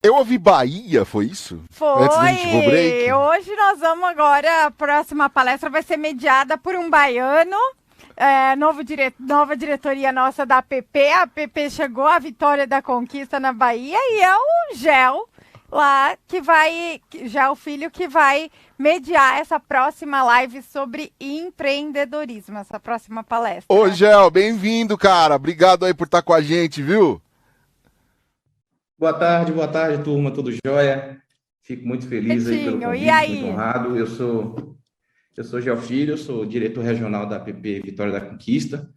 Eu ouvi Bahia, foi isso? Antes da gente ir pro Foi! break? Hoje nós vamos agora, a próxima palestra vai ser mediada por um baiano, nova diretoria nossa da APP. A APP chegou à vitória da conquista na Bahia e é o Gel lá já o filho que vai mediar essa próxima live sobre empreendedorismo, essa próxima Ô, palestra. Gel, bem-vindo, cara. Obrigado aí por estar com a gente, viu? Boa tarde, turma, tudo jóia? Fico muito feliz aí pelo Betinho, e convite, muito aí? honrado. Eu sou Gel Filho, eu sou diretor regional da APP Vitória da Conquista,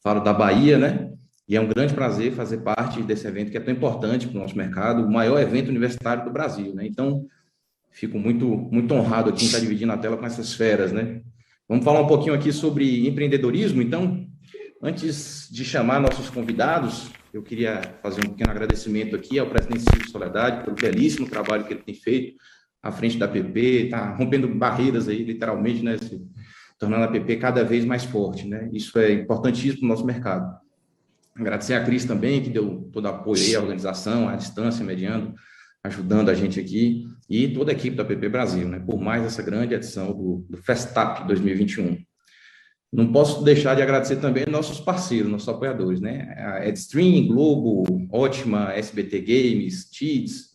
falo da Bahia, né? E é um grande prazer fazer parte desse evento que é tão importante para o nosso mercado, o maior evento universitário do Brasil, né? Então, fico muito honrado aqui em estar dividindo a tela com essas feras, né? Vamos falar um pouquinho aqui sobre empreendedorismo, então? Antes de chamar nossos convidados, eu queria fazer um pequeno agradecimento aqui ao presidente Silvio Soledade pelo belíssimo trabalho que ele tem feito à frente da PP, está rompendo barreiras aí, literalmente, né, tornando a PP cada vez mais forte, né? Isso é importantíssimo para o nosso mercado. Agradecer a Cris também, que deu todo apoio aí à organização, à distância, mediando, ajudando a gente aqui, e toda a equipe da PP Brasil, né, por mais essa grande edição do Festap 2021. Não posso deixar de agradecer também nossos parceiros, nossos apoiadores, né? A Edstream, Globo, Ótima, SBT Games, Tids,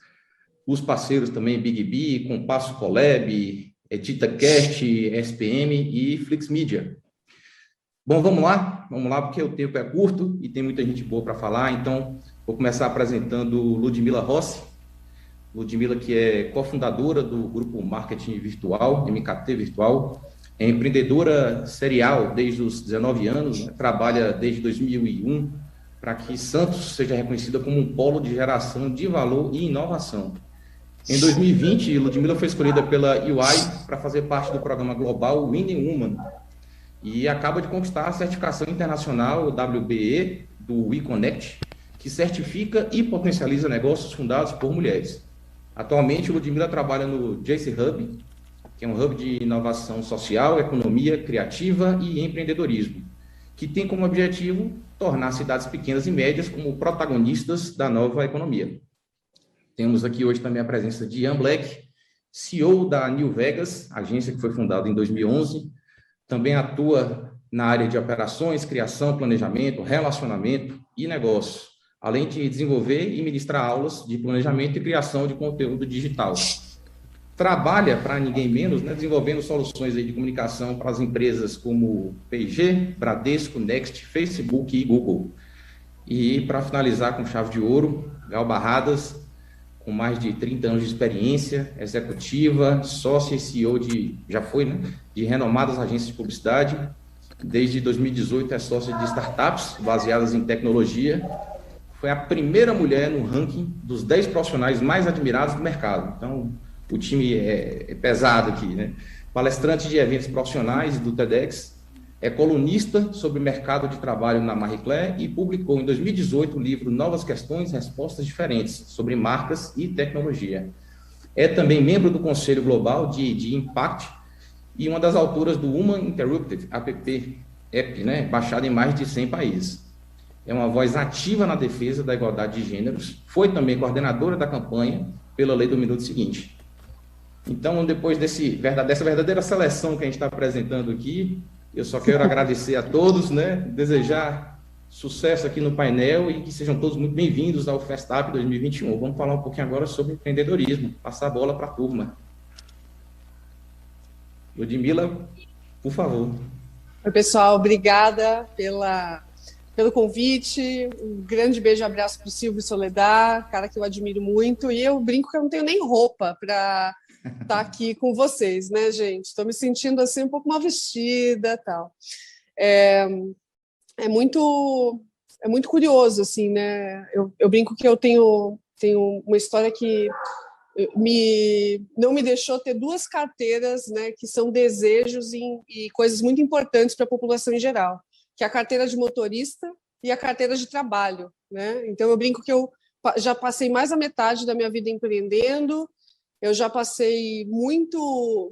os parceiros também Big B, Compasso Collab, EditaCast, SPM e Flix Media. Bom, vamos lá, porque o tempo é curto e tem muita gente boa para falar, então vou começar apresentando Ludmila Rossi. Ludmila, que é cofundadora do grupo Marketing Virtual, MKT Virtual, é empreendedora serial desde os 19 anos, né? Trabalha desde 2001 para que Santos seja reconhecida como um polo de geração de valor e inovação. Em 2020, Ludmila foi escolhida pela UI para fazer parte do programa global Winning Woman e acaba de conquistar a certificação internacional WBE do WeConnect, que certifica e potencializa negócios fundados por mulheres. Atualmente, Ludmila trabalha no JC Hub, que é um hub de inovação social, economia criativa e empreendedorismo, que tem como objetivo tornar cidades pequenas e médias como protagonistas da nova economia. Temos aqui hoje também a presença de Ian Black, CEO da New Vegas, agência que foi fundada em 2011, também atua na área de operações, criação, planejamento, relacionamento e negócio, além de desenvolver e ministrar aulas de planejamento e criação de conteúdo digital. Trabalha para ninguém menos, né, desenvolvendo soluções aí de comunicação para as empresas como P&G, Bradesco, Next, Facebook e Google. E para finalizar com chave de ouro, Gal Barradas, com mais de 30 anos de experiência executiva, sócia e CEO já foi, né, de renomadas agências de publicidade. Desde 2018 é sócia de startups baseadas em tecnologia. Foi a primeira mulher no ranking dos 10 profissionais mais admirados do mercado. Então, o time é pesado aqui, né? Palestrante de eventos profissionais do TEDx, é colunista sobre mercado de trabalho na Marie Claire e publicou em 2018 o livro Novas Questões, Respostas Diferentes, sobre marcas e tecnologia. É também membro do Conselho Global de Impact e uma das autoras do Woman Interrupted, app, né? Baixada em mais de 100 países. É uma voz ativa na defesa da igualdade de gêneros, foi também coordenadora da campanha pela Lei do Minuto Seguinte. Então, depois dessa verdadeira seleção que a gente está apresentando aqui, eu só quero agradecer a todos, né? Desejar sucesso aqui no painel e que sejam todos muito bem-vindos ao Festap 2021. Vamos falar um pouquinho agora sobre empreendedorismo, passar a bola para a turma. Ludmila, por favor. Oi, pessoal, obrigada pelo convite. Um grande beijo e abraço para o Silvio Soledad, cara que eu admiro muito. E eu brinco que eu não tenho nem roupa para estar aqui com vocês, né, gente? Estou me sentindo assim um pouco mal vestida, tal. É muito curioso, assim, né? Eu brinco que eu tenho uma história que não me deixou ter duas carteiras, né, que são desejos e coisas muito importantes para a população em geral, que é a carteira de motorista e a carteira de trabalho, né? Então eu brinco que eu já passei mais da metade da minha vida empreendendo, eu já passei muito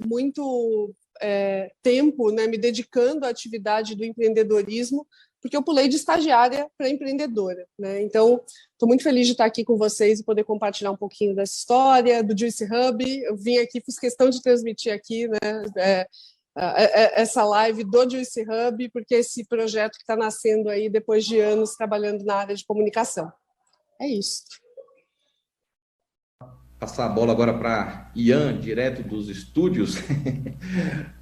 tempo, né, me dedicando à atividade do empreendedorismo, porque eu pulei de estagiária para empreendedora, né? Então, estou muito feliz de estar aqui com vocês e poder compartilhar um pouquinho dessa história, do Juice Hub. Eu vim aqui, fiz questão de transmitir aqui, né, essa live do Juice Hub, porque esse projeto que está nascendo aí depois de anos trabalhando na área de comunicação. É isso. Passar a bola agora para Ian, direto dos estúdios.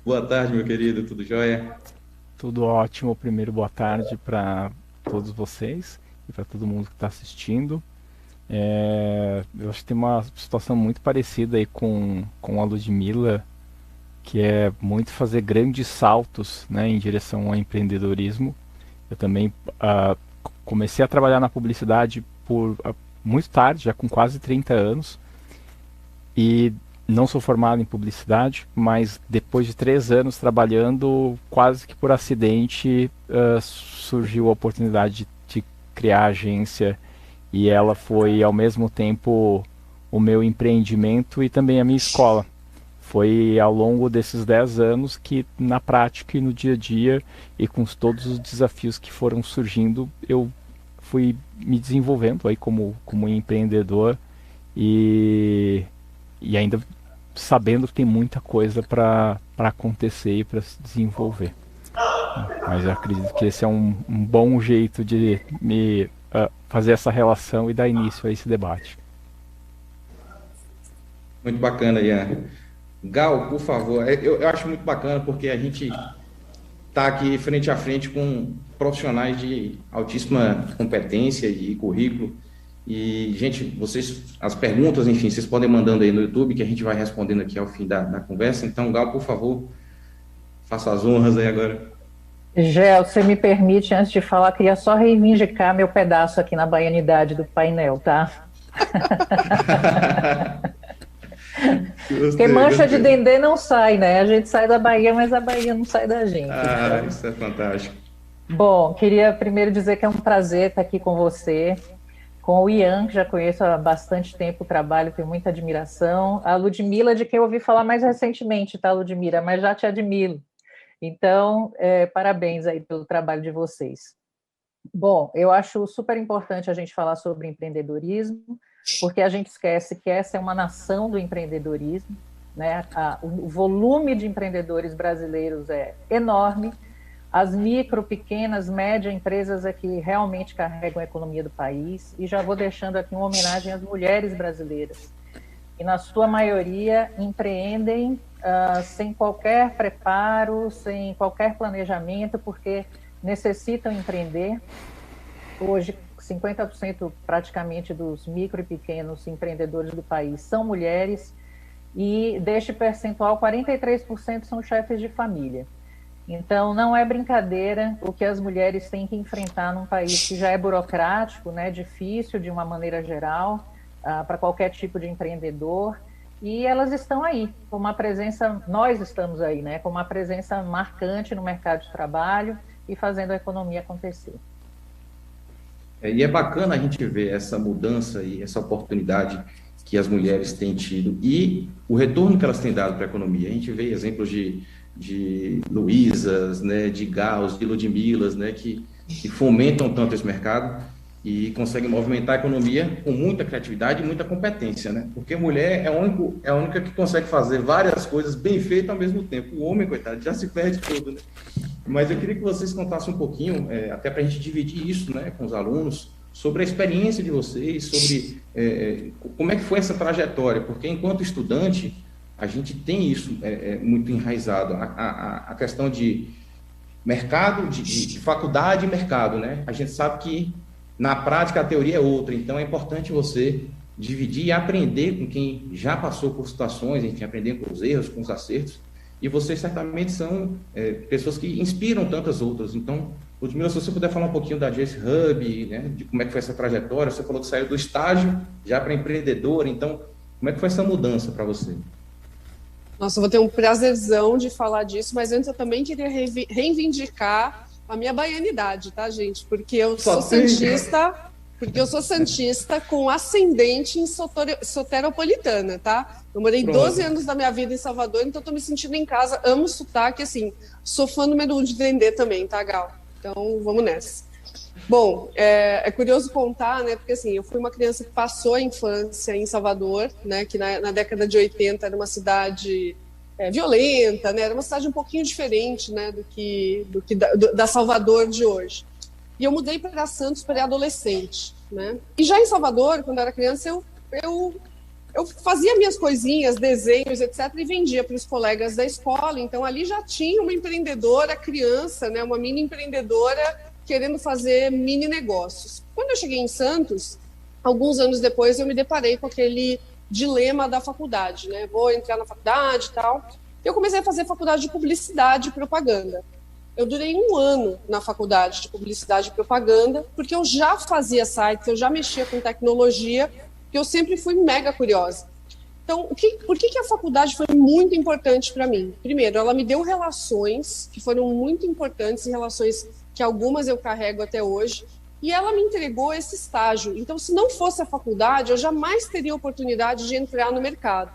Boa tarde, meu querido, tudo jóia? Tudo ótimo. Primeiro, boa tarde para todos vocês e para todo mundo que está assistindo. Eu acho que tem uma situação muito parecida aí com a Ludmilla, que é muito fazer grandes saltos, né, em direção ao empreendedorismo. Eu também comecei a trabalhar na publicidade muito tarde, já com quase 30 anos, e não sou formado em publicidade, mas depois de 3 anos trabalhando, quase que por acidente, surgiu a oportunidade de criar a agência, e ela foi ao mesmo tempo o meu empreendimento e também a minha escola. Foi ao longo desses 10 anos que, na prática e no dia a dia, e com todos os desafios que foram surgindo, eu fui me desenvolvendo aí como empreendedor e ainda sabendo que tem muita coisa para acontecer e para se desenvolver. Mas eu acredito que esse é um bom jeito de me fazer essa relação e dar início a esse debate. Muito bacana, Ian. Gal, por favor, eu acho muito bacana porque a gente está aqui frente a frente com profissionais de altíssima competência e currículo. E, gente, as perguntas, enfim, vocês podem mandando aí no YouTube, que a gente vai respondendo aqui ao fim da conversa. Então, Gal, por favor, faça as honras aí agora. Gel, você me permite, antes de falar, queria só reivindicar meu pedaço aqui na baianidade do painel, tá? Porque mancha de dendê não sai, né? A gente sai da Bahia, mas a Bahia não sai da gente. Então. Isso é fantástico. Bom, queria primeiro dizer que é um prazer estar aqui com você, com o Ian, que já conheço há bastante tempo o trabalho, tenho muita admiração. A Ludmilla, de quem eu ouvi falar mais recentemente, tá, Ludmilla? Mas já te admiro. Então, parabéns aí pelo trabalho de vocês. Bom, eu acho super importante a gente falar sobre empreendedorismo, porque a gente esquece que essa é uma nação do empreendedorismo, né? O volume de empreendedores brasileiros é enorme. As micro, pequenas, médias empresas é que realmente carregam a economia do país. E já vou deixando aqui uma homenagem às mulheres brasileiras, que na sua maioria empreendem sem qualquer preparo, sem qualquer planejamento, porque necessitam empreender. Hoje, 50% praticamente dos micro e pequenos empreendedores do país são mulheres, e deste percentual, 43% são chefes de família. Então, não é brincadeira o que as mulheres têm que enfrentar num país que já é burocrático, né, difícil de uma maneira geral, para qualquer tipo de empreendedor, e elas estão aí, com uma presença, nós estamos aí, né, com uma presença marcante no mercado de trabalho e fazendo a economia acontecer. E é bacana a gente ver essa mudança e essa oportunidade que as mulheres têm tido e o retorno que elas têm dado para a economia. A gente vê exemplos de Luísas, né, de Gals, de Ludmillas, né, que fomentam tanto esse mercado e conseguem movimentar a economia com muita criatividade e muita competência, né? Porque a mulher é a única que consegue fazer várias coisas bem feitas ao mesmo tempo. O homem, coitado, já se perde todo, né? Mas eu queria que vocês contassem um pouquinho, até para a gente dividir isso, né, com os alunos, sobre a experiência de vocês, sobre como é que foi essa trajetória, porque enquanto estudante, a gente tem isso muito enraizado, a questão de mercado, de faculdade e mercado, né? A gente sabe que na prática a teoria é outra, então é importante você dividir e aprender com quem já passou por situações, enfim, aprender com os erros, com os acertos, e vocês certamente são pessoas que inspiram tantas outras. Então, Ludmilla, se você puder falar um pouquinho da Juice Hub, né, de como é que foi essa trajetória, você falou que saiu do estágio já para empreendedora, então, como é que foi essa mudança para você? Nossa, eu vou ter um prazerzão de falar disso, mas antes eu também queria reivindicar a minha baianidade, tá, gente? Porque eu sou santista com ascendente em soteropolitana, tá? Eu morei 12 anos da minha vida em Salvador, então estou me sentindo em casa, amo sotaque, assim, sou fã número 1 de Dendê também, tá, Gal? Então, vamos nessa. Bom, é curioso contar, né? Porque assim, eu fui uma criança que passou a infância em Salvador, né? Que na década de 80 era uma cidade violenta, né? Era uma cidade um pouquinho diferente, né? Do que da Salvador de hoje. E eu mudei para Santos pré-adolescente, né? E já em Salvador, quando eu era criança, eu fazia minhas coisinhas, desenhos, etc., e vendia para os colegas da escola. Então, ali já tinha uma empreendedora criança, né, uma mini empreendedora querendo fazer mini negócios. Quando eu cheguei em Santos, alguns anos depois, eu me deparei com aquele dilema da faculdade, né? Vou entrar na faculdade e tal. Eu comecei a fazer faculdade de publicidade e propaganda. Eu durei 1 ano na faculdade de publicidade e propaganda, porque eu já fazia sites, eu já mexia com tecnologia, que eu sempre fui mega curiosa. Então, por que a faculdade foi muito importante para mim? Primeiro, ela me deu relações que foram muito importantes, relações que algumas eu carrego até hoje, e ela me entregou esse estágio. Então, se não fosse a faculdade, eu jamais teria oportunidade de entrar no mercado.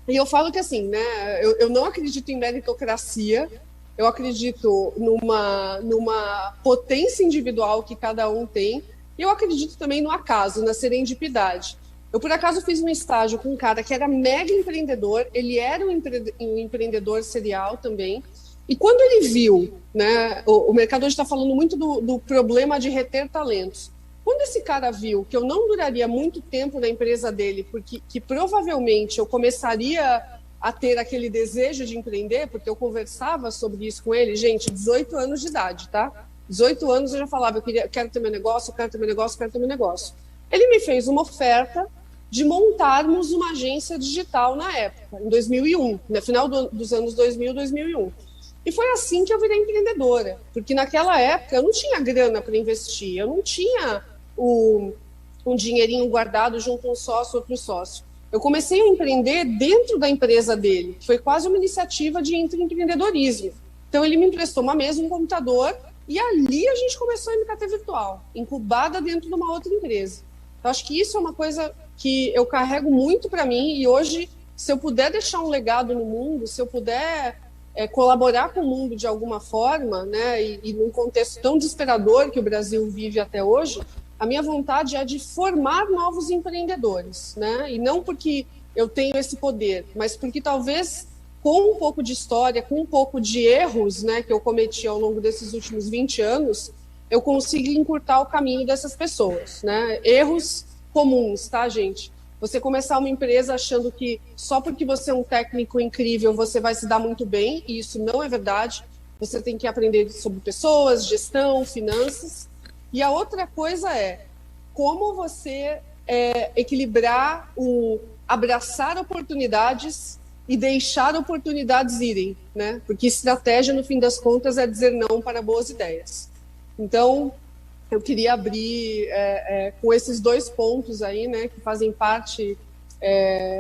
E eu falo que assim, né, eu não acredito em meritocracia, eu acredito numa potência individual que cada um tem. E eu acredito também no acaso, na serendipidade. Eu, por acaso, fiz um estágio com um cara que era mega empreendedor, ele era um empreendedor serial também, e quando ele viu, né, o mercado hoje está falando muito do problema de reter talentos. Quando esse cara viu que eu não duraria muito tempo na empresa dele, porque que provavelmente eu começaria a ter aquele desejo de empreender, porque eu conversava sobre isso com ele, gente, 18 anos de idade, tá? 18 anos eu já falava, eu quero ter meu negócio, eu quero ter meu negócio, eu quero ter meu negócio. Ele me fez uma oferta de montarmos uma agência digital na época, em 2001, no final dos anos 2000, 2001. E foi assim que eu virei empreendedora, porque naquela época eu não tinha grana para investir, eu não tinha um dinheirinho guardado junto a um sócio, outro sócio. Eu comecei a empreender dentro da empresa dele, que foi quase uma iniciativa de empreendedorismo. Então ele me emprestou uma mesa, um computador, e ali a gente começou a MKT Virtual, incubada dentro de uma outra empresa. Eu acho que isso é uma coisa que eu carrego muito para mim, e hoje, se eu puder deixar um legado no mundo, se eu puder colaborar com o mundo de alguma forma, né, e num contexto tão desesperador que o Brasil vive até hoje, a minha vontade é de formar novos empreendedores, né, e não porque eu tenho esse poder, mas porque talvez com um pouco de história, com um pouco de erros, né, que eu cometi ao longo desses últimos 20 anos, eu consigo encurtar o caminho dessas pessoas, né? Erros comuns, tá, gente? Você começar uma empresa achando que só porque você é um técnico incrível você vai se dar muito bem, e isso não é verdade. Você tem que aprender sobre pessoas, gestão, finanças. E a outra coisa é como você equilibrar o abraçar oportunidades e deixar oportunidades irem, né? Porque estratégia, no fim das contas, é dizer não para boas ideias. Então, eu queria abrir com esses 2 pontos aí, né, que fazem parte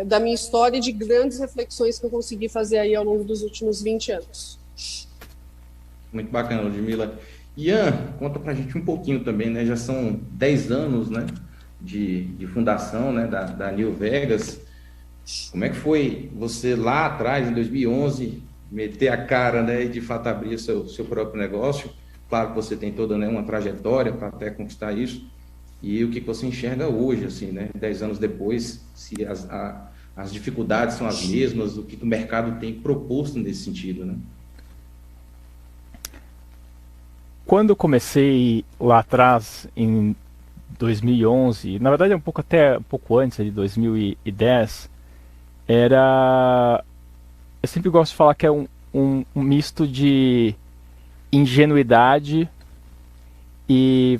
da minha história e de grandes reflexões que eu consegui fazer aí ao longo dos últimos 20 anos. Muito bacana, Ludmila. Ian, conta pra gente um pouquinho também, né? Já são 10 anos, né, de fundação, né, da New Vegas. Como é que foi você lá atrás, em 2011, meter a cara, né, e de fato abrir seu próprio negócio? Claro que você tem toda, né, uma trajetória para até conquistar isso. E o que você enxerga hoje, assim, né, 10 anos depois, se as dificuldades são as mesmas, o que o mercado tem proposto nesse sentido, né? Quando eu comecei lá atrás, em 2011, na verdade até um pouco antes, de 2010, eu sempre gosto de falar que é um misto de ingenuidade e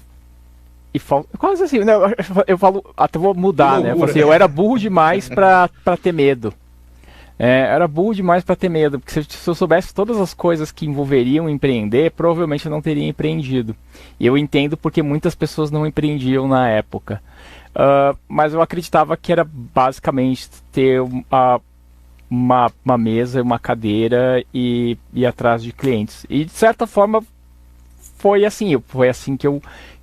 quase assim, né? Eu falo, até vou mudar, né? Eu, falo assim, eu era burro demais para ter medo. Era burro demais para ter medo, porque se eu soubesse todas as coisas que envolveriam empreender, provavelmente eu não teria empreendido. E eu entendo porque muitas pessoas não empreendiam na época. Mas eu acreditava que era basicamente ter uma mesa, uma cadeira e ir atrás de clientes. E de certa forma foi assim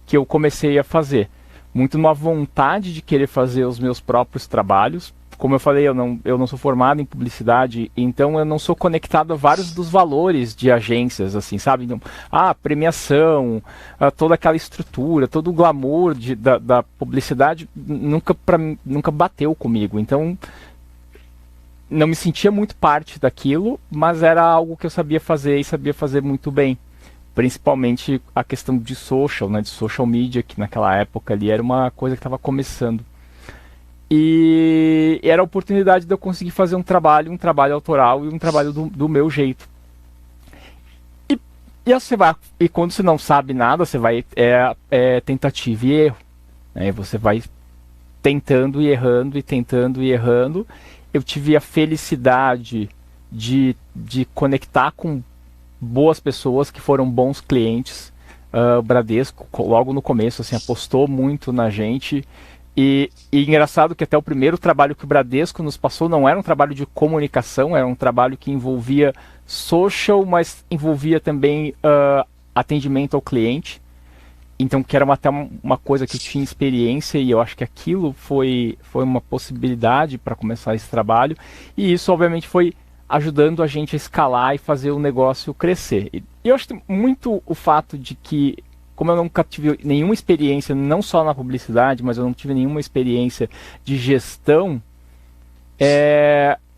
que eu comecei a fazer. Muito numa vontade de querer fazer os meus próprios trabalhos, como eu falei, eu não sou formado em publicidade, então eu não sou conectado a vários dos valores de agências, assim, sabe? Então, premiação, toda aquela estrutura, todo o glamour da publicidade nunca bateu comigo. Então, não me sentia muito parte daquilo, mas era algo que eu sabia fazer e sabia fazer muito bem. Principalmente a questão de social, né, de social media, que naquela época ali era uma coisa que estava começando. E era a oportunidade de eu conseguir fazer um trabalho autoral e um trabalho do meu jeito. E quando você não sabe nada, você vai tentativa e erro. Né? Você vai tentando e errando e tentando e errando. Eu tive a felicidade de conectar com boas pessoas que foram bons clientes. O Bradesco, logo no começo, assim, apostou muito na gente. E engraçado que até o primeiro trabalho que o Bradesco nos passou não era um trabalho de comunicação, era um trabalho que envolvia social, mas envolvia também atendimento ao cliente. Então, que era até uma coisa que eu tinha experiência, e eu acho que aquilo foi uma possibilidade para começar esse trabalho. E isso, obviamente, foi ajudando a gente a escalar e fazer o negócio crescer. E eu acho muito o fato de que, como eu nunca tive nenhuma experiência, não só na publicidade, mas eu não tive nenhuma experiência de gestão,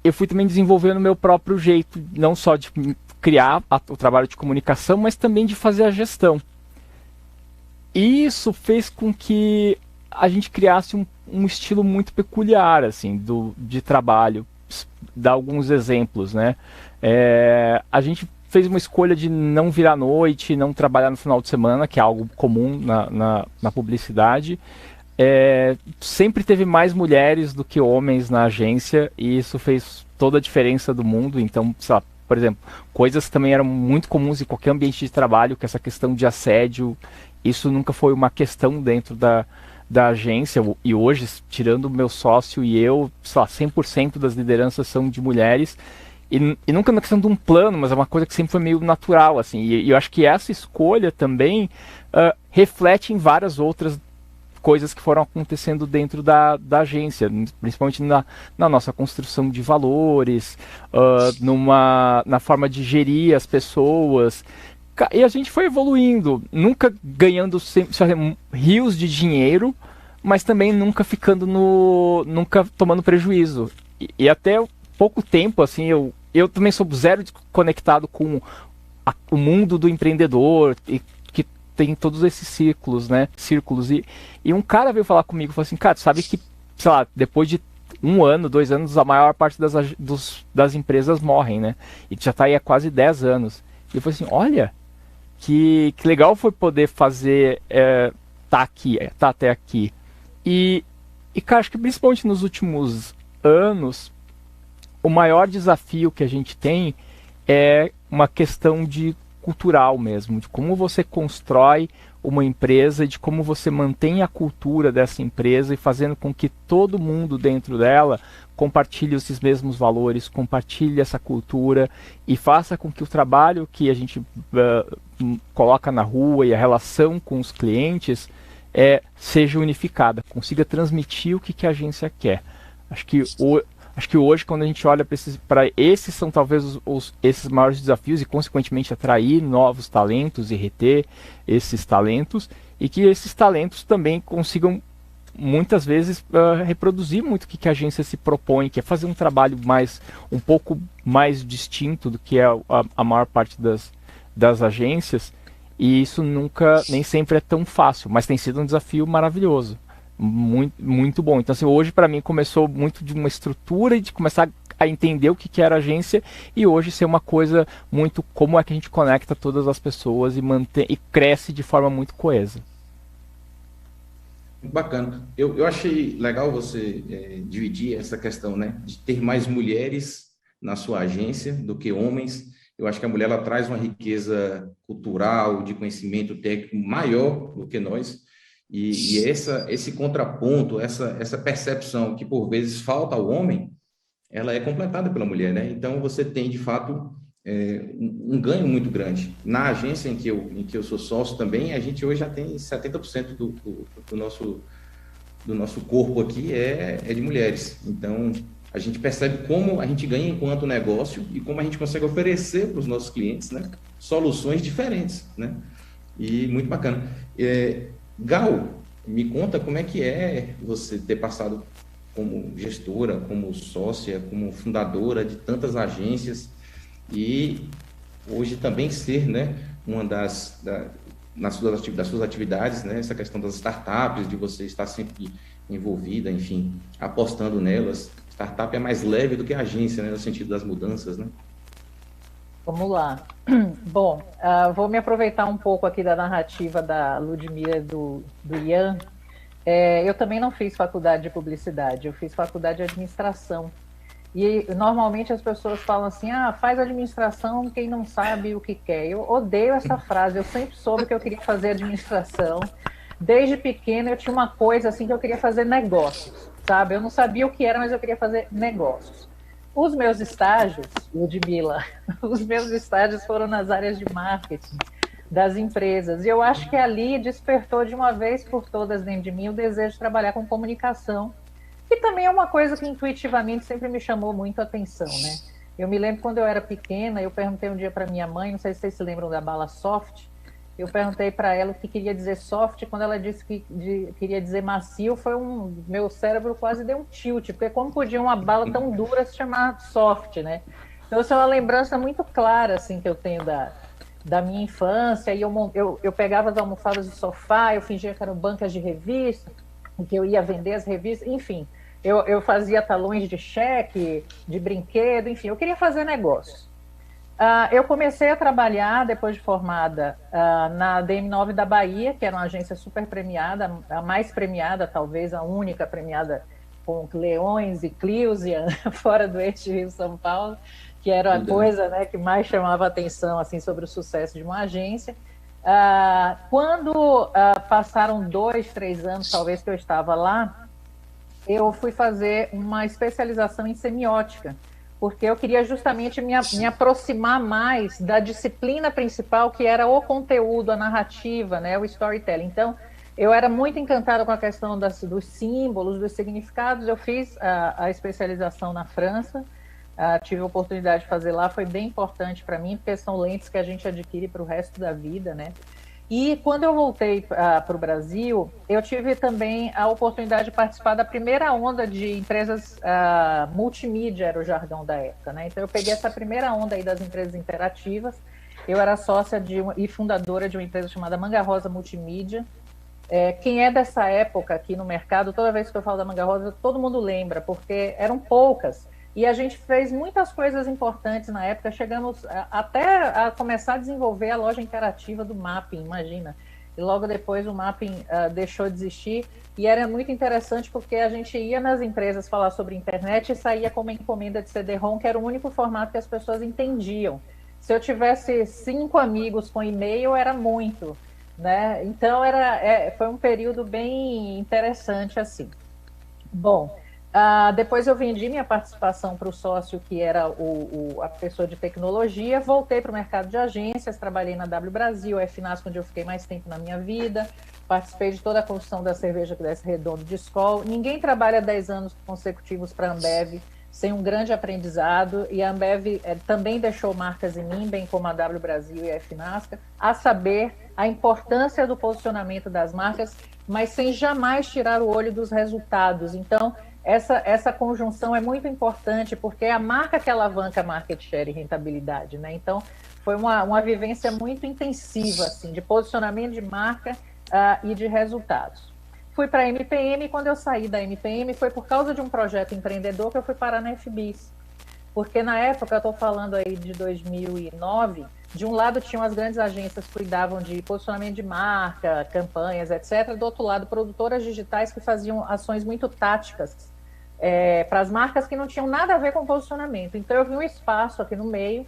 eu fui também desenvolvendo o meu próprio jeito, não só de criar o trabalho de comunicação, mas também de fazer a gestão. E isso fez com que a gente criasse um estilo muito peculiar, assim, de trabalho. Dar alguns exemplos, né? A gente fez uma escolha de não vir à noite, não trabalhar no final de semana, que é algo comum na publicidade. Sempre teve mais mulheres do que homens na agência, e isso fez toda a diferença do mundo. Então, sei lá, por exemplo, coisas que também eram muito comuns em qualquer ambiente de trabalho, que essa questão de assédio, isso nunca foi uma questão dentro da agência. E hoje, tirando o meu sócio e eu, sei lá, 100% das lideranças são de mulheres. E nunca na questão de um plano, mas é uma coisa que sempre foi meio natural, assim. E eu acho que essa escolha também reflete em várias outras coisas que foram acontecendo dentro da agência, principalmente na nossa construção de valores, na forma de gerir as pessoas. E a gente foi evoluindo, nunca ganhando rios de dinheiro, mas também nunca nunca tomando prejuízo. E até pouco tempo, assim, eu também sou zero conectado com o mundo do empreendedor, e que tem todos esses círculos. E um cara veio falar comigo e falou assim, cara, sabe que, sei lá, depois de 1 ano, 2 anos, a maior parte das empresas morrem, né? E já está aí há quase 10 anos. E eu falei assim, olha, que legal foi poder fazer, tá até aqui. E, cara, acho que principalmente nos últimos anos, o maior desafio que a gente tem é uma questão cultural mesmo, de como você constrói uma empresa, de como você mantém a cultura dessa empresa e fazendo com que todo mundo dentro dela compartilhe esses mesmos valores, compartilhe essa cultura e faça com que o trabalho que a gente coloca na rua e a relação com os clientes seja unificada, consiga transmitir o que a agência quer. Acho que hoje, quando a gente olha para esses são talvez esses maiores desafios, e consequentemente atrair novos talentos e reter esses talentos, e que esses talentos também consigam muitas vezes reproduzir muito o que a agência se propõe, que é fazer um trabalho um pouco mais distinto do que é a maior parte das agências. E isso nem sempre é tão fácil, mas tem sido um desafio maravilhoso. Muito, muito bom. Então, assim, hoje para mim começou muito de uma estrutura e de começar a entender o que era a agência, e hoje ser uma coisa muito como é que a gente conecta todas as pessoas e cresce de forma muito coesa. Bacana. Eu achei legal você dividir essa questão, né, de ter mais mulheres na sua agência do que homens. Eu acho que a mulher ela traz uma riqueza cultural, de conhecimento técnico maior do que nós. E esse contraponto, essa percepção que por vezes falta ao homem, ela é completada pela mulher, né? Então você tem de fato um ganho muito grande. Na agência em que eu sou sócio também, a gente hoje já tem 70% do do nosso corpo aqui é de mulheres. Então, a gente percebe como a gente ganha enquanto negócio e como a gente consegue oferecer para os nossos clientes, né, soluções diferentes, né? E muito bacana. Gal, me conta como é que é você ter passado como gestora, como sócia, como fundadora de tantas agências e hoje também ser, né, uma das suas atividades, né, essa questão das startups, de você estar sempre envolvida, enfim, apostando nelas. Startup é mais leve do que a agência, né, no sentido das mudanças, né? Vamos lá. Bom, vou me aproveitar um pouco aqui da narrativa da Ludmila e do Ian. Eu também não fiz faculdade de publicidade, eu fiz faculdade de administração. E normalmente as pessoas falam assim, faz administração quem não sabe o que quer. Eu odeio essa frase, eu sempre soube que eu queria fazer administração. Desde pequena eu tinha uma coisa assim que eu queria fazer negócios, sabe? Eu não sabia o que era, mas eu queria fazer negócios. Os meus estágios, Ludmila, os meus estágios foram nas áreas de marketing das empresas. E eu acho que ali despertou de uma vez por todas dentro de mim o desejo de trabalhar com comunicação, que também é uma coisa que intuitivamente sempre me chamou muito a atenção, né? Eu me lembro quando eu era pequena, eu perguntei um dia para minha mãe, não sei se vocês se lembram da bala soft, eu perguntei para ela o que queria dizer soft, quando ela disse que queria dizer macio, meu cérebro quase deu um tilt, porque como podia uma bala tão dura se chamar soft, né? Então, isso é uma lembrança muito clara, assim, que eu tenho da minha infância, e eu pegava as almofadas do sofá, eu fingia que eram bancas de revista, que eu ia vender as revistas, enfim, eu fazia talões de cheque, de brinquedo, enfim, eu queria fazer negócios. Eu comecei a trabalhar, depois de formada, na DM9 da Bahia, que era uma agência super premiada, a mais premiada, talvez a única premiada com leões e Clios fora do eixo Rio-São Paulo, que era a coisa, né, que mais chamava a atenção assim, sobre o sucesso de uma agência. Quando passaram 2, 3 anos, talvez, que eu estava lá, eu fui fazer uma especialização em semiótica, porque eu queria justamente me aproximar mais da disciplina principal, que era o conteúdo, a narrativa, né, o storytelling. Então, eu era muito encantada com a questão dos símbolos, dos significados. Eu fiz a especialização na França, tive a oportunidade de fazer lá, foi bem importante para mim, porque são lentes que a gente adquire para o resto da vida, né? E quando eu voltei para o Brasil, eu tive também a oportunidade de participar da primeira onda de empresas multimídia, era o jargão da época, né? Então eu peguei essa primeira onda aí das empresas interativas. Eu era sócia e fundadora de uma empresa chamada Manga Rosa Multimídia. Quem é dessa época aqui no mercado, toda vez que eu falo da Manga Rosa, todo mundo lembra, porque eram poucas. E a gente fez muitas coisas importantes na época, chegamos até a começar a desenvolver a loja interativa do Mapping, imagina. E logo depois o Mapping deixou de existir, e era muito interessante porque a gente ia nas empresas falar sobre internet e saía com uma encomenda de CD-ROM, que era o único formato que as pessoas entendiam. Se eu tivesse 5 amigos com e-mail, era muito, né? Então foi um período bem interessante assim. Bom, depois eu vendi minha participação para o sócio, que era a pessoa de tecnologia, voltei para o mercado de agências, trabalhei na W Brasil, FNASC, onde eu fiquei mais tempo na minha vida, participei de toda a construção da cerveja que desce redondo de Skol. Ninguém trabalha 10 anos consecutivos para a Ambev sem um grande aprendizado, e a Ambev também deixou marcas em mim, bem como a W Brasil e a FNASC, a saber a importância do posicionamento das marcas, mas sem jamais tirar o olho dos resultados. Então, essa conjunção é muito importante, porque é a marca que alavanca market share e rentabilidade, né? Então, foi uma vivência muito intensiva, assim, de posicionamento de marca e de resultados. Fui para a MPM, e quando eu saí da MPM, foi por causa de um projeto empreendedor que eu fui parar na FBIS. Porque na época, eu estou falando aí de 2009, de um lado tinham as grandes agências que cuidavam de posicionamento de marca, campanhas, etc. Do outro lado, produtoras digitais que faziam ações muito táticas para as marcas que não tinham nada a ver com posicionamento. Então eu vi um espaço aqui no meio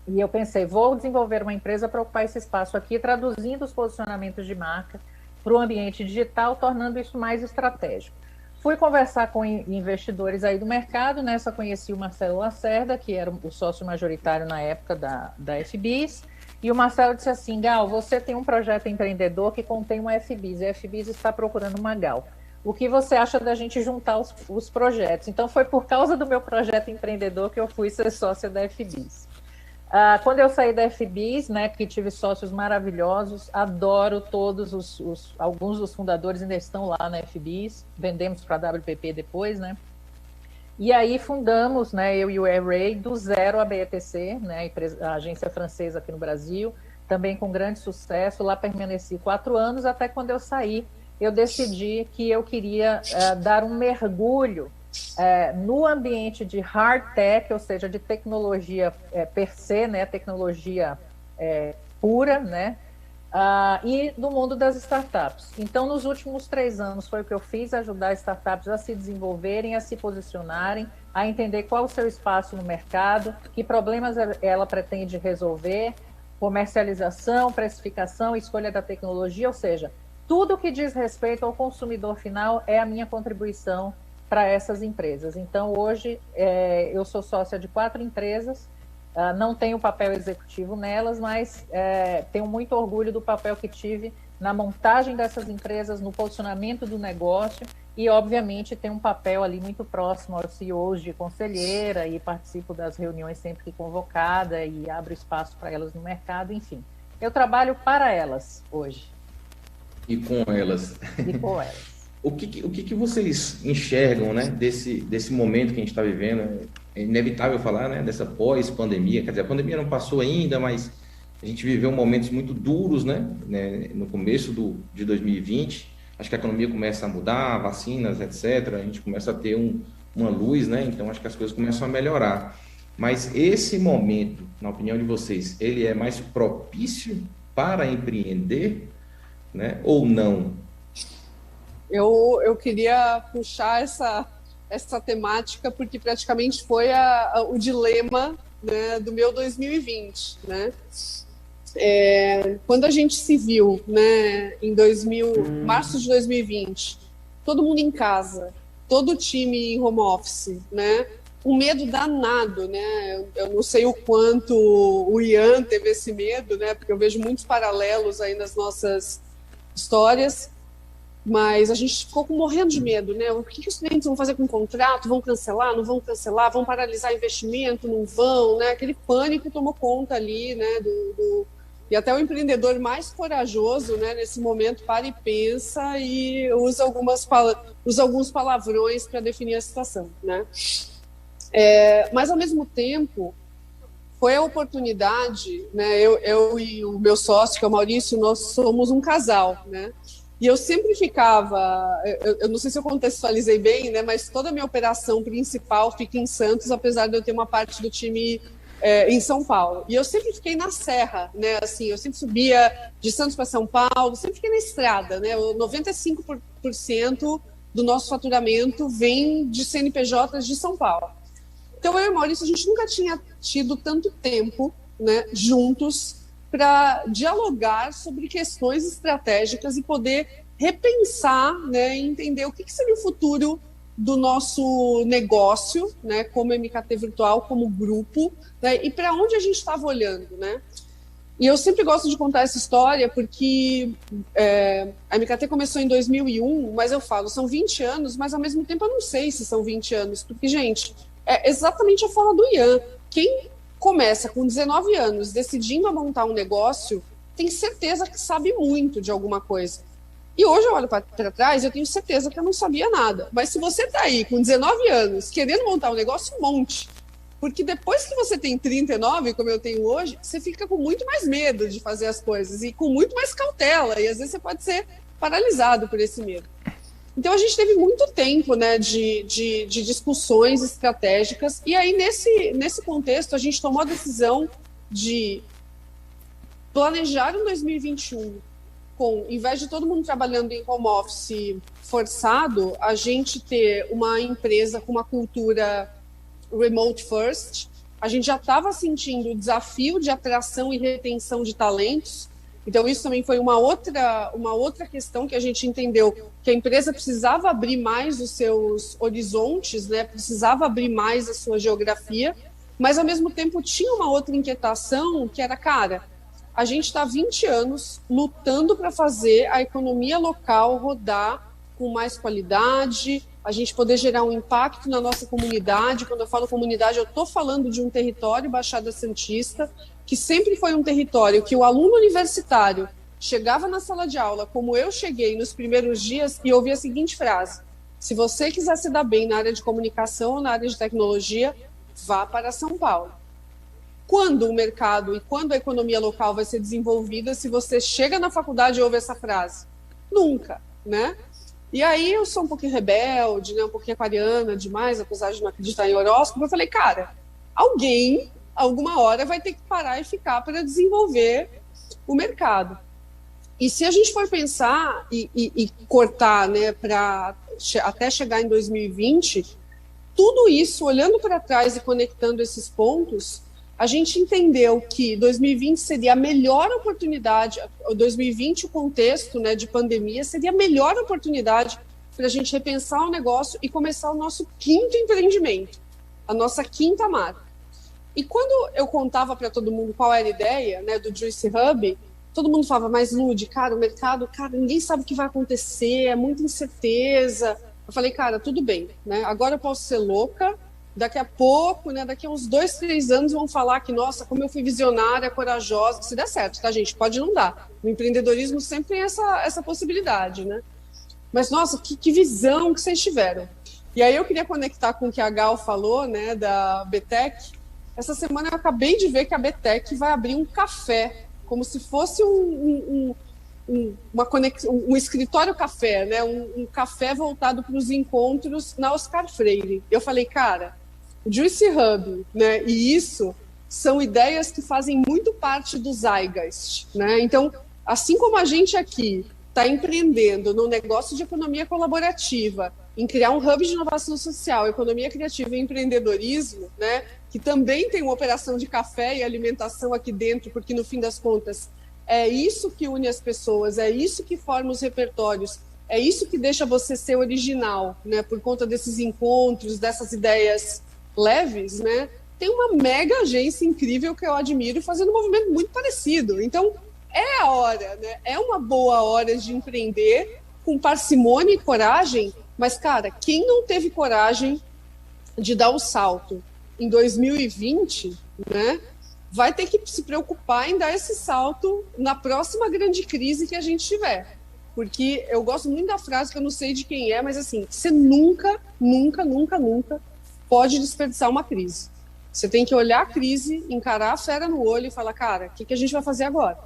e eu pensei, vou desenvolver uma empresa para ocupar esse espaço aqui, traduzindo os posicionamentos de marca para o ambiente digital, tornando isso mais estratégico. Fui conversar com investidores aí do mercado, nessa conheci o Marcelo Lacerda, que era o sócio majoritário na época da FBIS, e o Marcelo disse assim, Gal, você tem um projeto empreendedor que contém uma FBIS, e a FBIS está procurando uma Gal. o que você acha da gente juntar os projetos? Então, foi por causa do meu projeto empreendedor que eu fui ser sócia da FBIS. Quando eu saí da FBIS, né, que tive sócios maravilhosos, adoro alguns dos fundadores ainda estão lá na FBIS, vendemos para a WPP depois, né? E aí fundamos, né, eu e o Array, do zero a BETC, né, a agência francesa aqui no Brasil, também com grande sucesso. Lá permaneci 4 anos, até quando eu saí, eu decidi que eu queria dar um mergulho no ambiente de hard tech, ou seja, de tecnologia per se, né, tecnologia pura, né, e no mundo das startups. Então, nos últimos 3 anos foi o que eu fiz, ajudar startups a se desenvolverem, a se posicionarem, a entender qual o seu espaço no mercado, que problemas ela pretende resolver, comercialização, precificação, escolha da tecnologia, ou seja, tudo que diz respeito ao consumidor final é a minha contribuição para essas empresas. Então, hoje, eu sou sócia de 4 empresas, não tenho papel executivo nelas, mas tenho muito orgulho do papel que tive na montagem dessas empresas, no posicionamento do negócio e, obviamente, tenho um papel ali muito próximo aos CEOs de conselheira e participo das reuniões sempre que convocada e abro espaço para elas no mercado, enfim. Eu trabalho para elas hoje. E com elas. E com elas. O que vocês enxergam, né, desse momento que a gente está vivendo? É inevitável falar, né, dessa pós-pandemia. Quer dizer, a pandemia não passou ainda, mas a gente viveu momentos muito duros, né, no começo de 2020. Acho que a economia começa a mudar, vacinas, etc. A gente começa a ter uma luz, né? Então acho que as coisas começam a melhorar. Mas esse momento, na opinião de vocês, ele é mais propício para empreender, né, ou não? Eu queria puxar essa temática porque praticamente foi o dilema, né, do meu 2020, né? Quando a gente se viu, né, em março de 2020, todo mundo em casa, todo o time em home office, né? Um medo danado, né? Eu não sei o quanto o Ian teve esse medo, né? Porque eu vejo muitos paralelos aí nas nossas histórias. Mas a gente ficou morrendo de medo, né? O que os clientes vão fazer com o contrato? Vão cancelar? Não vão cancelar? Vão paralisar investimento? Não vão? Né? Aquele pânico tomou conta ali, né? E até o empreendedor mais corajoso, né? Nesse momento, para e pensa e usa alguns palavrões para definir a situação, né? Mas, ao mesmo tempo, foi a oportunidade, né? Eu e o meu sócio, que é o Maurício, nós somos um casal, né? E eu sempre ficava, eu não sei se eu contextualizei bem, né, mas toda a minha operação principal fica em Santos, apesar de eu ter uma parte do time em São Paulo. E eu sempre fiquei na serra, né, assim, eu sempre subia de Santos para São Paulo, sempre fiquei na estrada, né, 95% do nosso faturamento vem de CNPJs de São Paulo. Então, eu e o Maurício, a gente nunca tinha tido tanto tempo, né, juntos, para dialogar sobre questões estratégicas e poder repensar, né, e entender o que seria o futuro do nosso negócio, né, como MKT Virtual, como grupo, né, e para onde a gente estava olhando, né? E eu sempre gosto de contar essa história porque a MKT começou em 2001, mas eu falo, são 20 anos, mas ao mesmo tempo eu não sei se são 20 anos, porque, gente, é exatamente a fala do Ian. Quem começa com 19 anos decidindo a montar um negócio, tem certeza que sabe muito de alguma coisa. E hoje eu olho para trás e eu tenho certeza que eu não sabia nada. Mas se você está aí com 19 anos querendo montar um negócio, monte. Porque depois que você tem 39, como eu tenho hoje, você fica com muito mais medo de fazer as coisas e com muito mais cautela. E às vezes você pode ser paralisado por esse medo. Então, a gente teve muito tempo, né, de discussões estratégicas, e aí, nesse contexto, a gente tomou a decisão de planejar um 2021 com, em vez de todo mundo trabalhando em home office forçado, a gente ter uma empresa com uma cultura remote first. A gente já estava sentindo o desafio de atração e retenção de talentos. Então, isso também foi uma outra questão que a gente entendeu, que a empresa precisava abrir mais os seus horizontes, né? Precisava abrir mais a sua geografia, mas, ao mesmo tempo, tinha uma outra inquietação, que era, cara, a gente está há 20 anos lutando para fazer a economia local rodar com mais qualidade, a gente poder gerar um impacto na nossa comunidade. Quando eu falo comunidade, eu estou falando de um território Baixada Santista, que sempre foi um território que o aluno universitário chegava na sala de aula, como eu cheguei nos primeiros dias, e ouvia a seguinte frase: se você quiser se dar bem na área de comunicação ou na área de tecnologia, vá para São Paulo. Quando o mercado e quando a economia local vai ser desenvolvida, se você chega na faculdade e ouve essa frase? Nunca, né? E aí eu sou um pouquinho rebelde, né, um pouquinho aquariana demais, apesar de não acreditar em horóscopo. Eu falei, cara, alguém, alguma hora, vai ter que parar e ficar para desenvolver o mercado. E se a gente for pensar e cortar, né, até chegar em 2020, tudo isso, olhando para trás e conectando esses pontos, a gente entendeu que 2020 seria a melhor oportunidade, 2020, o contexto, né, de pandemia, seria a melhor oportunidade para a gente repensar o negócio e começar o nosso quinto empreendimento, a nossa quinta marca. E quando eu contava para todo mundo qual era a ideia, né, do Juice Hub, todo mundo falava, mas Lud, cara, o mercado, cara, ninguém sabe o que vai acontecer, é muita incerteza. Eu falei, cara, tudo bem, né? Agora eu posso ser louca, daqui a pouco, né, daqui a uns 2, 3 anos vão falar que, nossa, como eu fui visionária, corajosa, se der certo, tá, gente? Pode não dar. No empreendedorismo sempre tem essa possibilidade, né? Mas, nossa, que visão que vocês tiveram. E aí eu queria conectar com o que a Gal falou, né, da BTEC. Essa semana eu acabei de ver que a BTEC vai abrir um café, como se fosse um escritório café, né? Um café voltado para os encontros na Oscar Freire. Eu falei, cara, o Juice Hub, né? E isso são ideias que fazem muito parte do Zeitgeist, né? Então, assim como a gente aqui está empreendendo no negócio de economia colaborativa, em criar um hub de inovação social, economia criativa e empreendedorismo, né? Que também tem uma operação de café e alimentação aqui dentro, porque no fim das contas é isso que une as pessoas, é isso que forma os repertórios, é isso que deixa você ser original, né? Por conta desses encontros, dessas ideias leves, né? Tem uma mega agência incrível que eu admiro fazendo um movimento muito parecido. Então, é a hora, né? É uma boa hora de empreender com parcimônia e coragem, mas, cara, quem não teve coragem de dar o salto em 2020, né? Vai ter que se preocupar em dar esse salto na próxima grande crise que a gente tiver. Porque eu gosto muito da frase, que eu não sei de quem é, mas assim, você nunca pode desperdiçar uma crise. Você tem que olhar a crise, encarar a fera no olho e falar, cara, o que a gente vai fazer agora?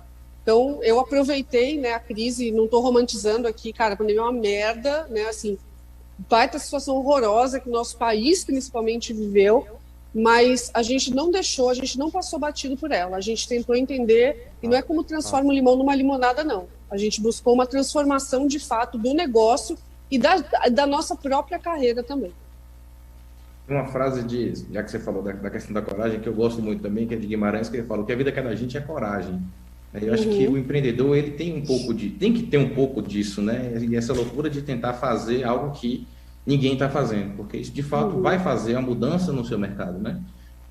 Então, eu aproveitei, né, a crise, não estou romantizando aqui, cara, a pandemia é uma merda, né, assim, baita situação horrorosa que o nosso país, principalmente, viveu, mas a gente não deixou, a gente não passou batido por ela. A gente tentou entender, e não é como transforma um limão numa limonada, não. A gente buscou uma transformação, de fato, do negócio e da nossa própria carreira também. Uma frase já que você falou da questão da coragem, que eu gosto muito também, que é de Guimarães, que ele fala que a vida que é da gente é coragem. Eu acho que o empreendedor, ele tem que ter um pouco disso, né? E essa loucura de tentar fazer algo que ninguém está fazendo, porque isso de fato vai fazer a mudança no seu mercado, né?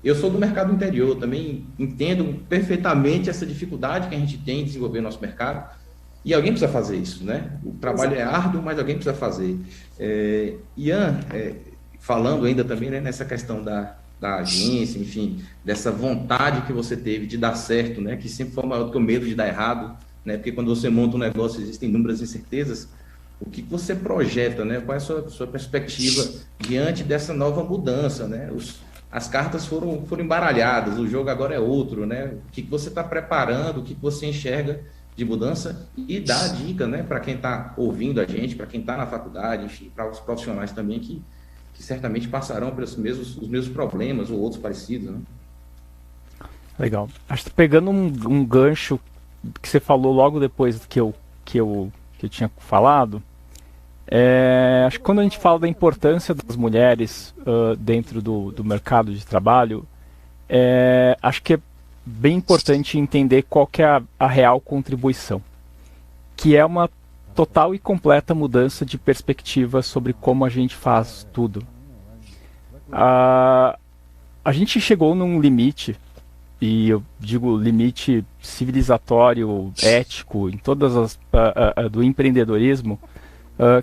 Eu sou do mercado interior, também entendo perfeitamente essa dificuldade que a gente tem em desenvolver nosso mercado, e alguém precisa fazer isso, né? O trabalho é árduo, mas alguém precisa fazer. Ian, falando ainda também, né, nessa questão da agência, enfim, dessa vontade que você teve de dar certo, né? Que sempre foi maior do que o medo de dar errado, né? Porque quando você monta um negócio, existem inúmeras incertezas. O que você projeta, né? Qual é a sua perspectiva diante dessa nova mudança, né? As cartas foram embaralhadas, o jogo agora é outro, né? O que você está preparando, o que você enxerga de mudança e dá a dica, né? Para quem está ouvindo a gente, para quem está na faculdade, enfim, para os profissionais também que certamente passarão pelos os mesmos problemas ou outros parecidos, né? Legal. Acho que pegando um gancho que você falou logo depois que eu tinha falado, acho que quando a gente fala da importância das mulheres dentro do mercado de trabalho, acho que é bem importante entender qual que é a real contribuição, que é uma total e completa mudança de perspectiva sobre como a gente faz tudo. A gente chegou num limite, e eu digo limite civilizatório, ético, em todas do empreendedorismo,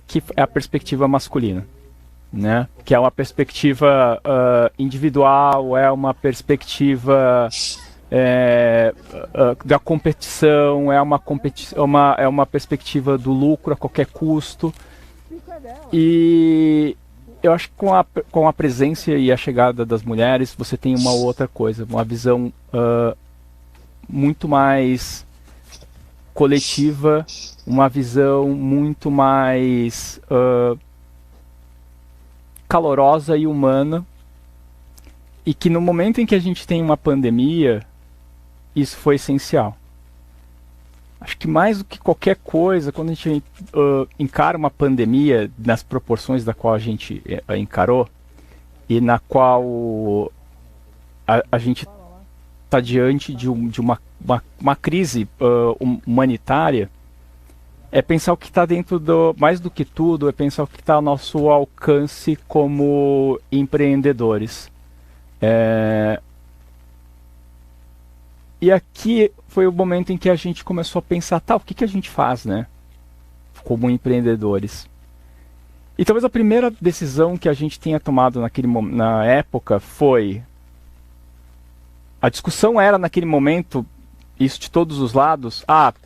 que é a perspectiva masculina, né? Que é uma perspectiva individual, é uma perspectiva da competição, é uma perspectiva do lucro a qualquer custo. E eu acho que com a presença e a chegada das mulheres, você tem uma outra coisa, uma visão muito mais coletiva, uma visão muito mais calorosa e humana, e que no momento em que a gente tem uma pandemia, isso foi essencial. Acho que mais do que qualquer coisa, quando a gente encara uma pandemia nas proporções da qual a gente encarou, e na qual a gente está diante de uma crise humanitária, é pensar o que está dentro mais do que tudo, é pensar o que está ao nosso alcance como empreendedores. E aqui foi o momento em que a gente começou a pensar, o que a gente faz, né? Como empreendedores. E talvez a primeira decisão que a gente tenha tomado na época foi... A discussão era, naquele momento, isso de todos os lados,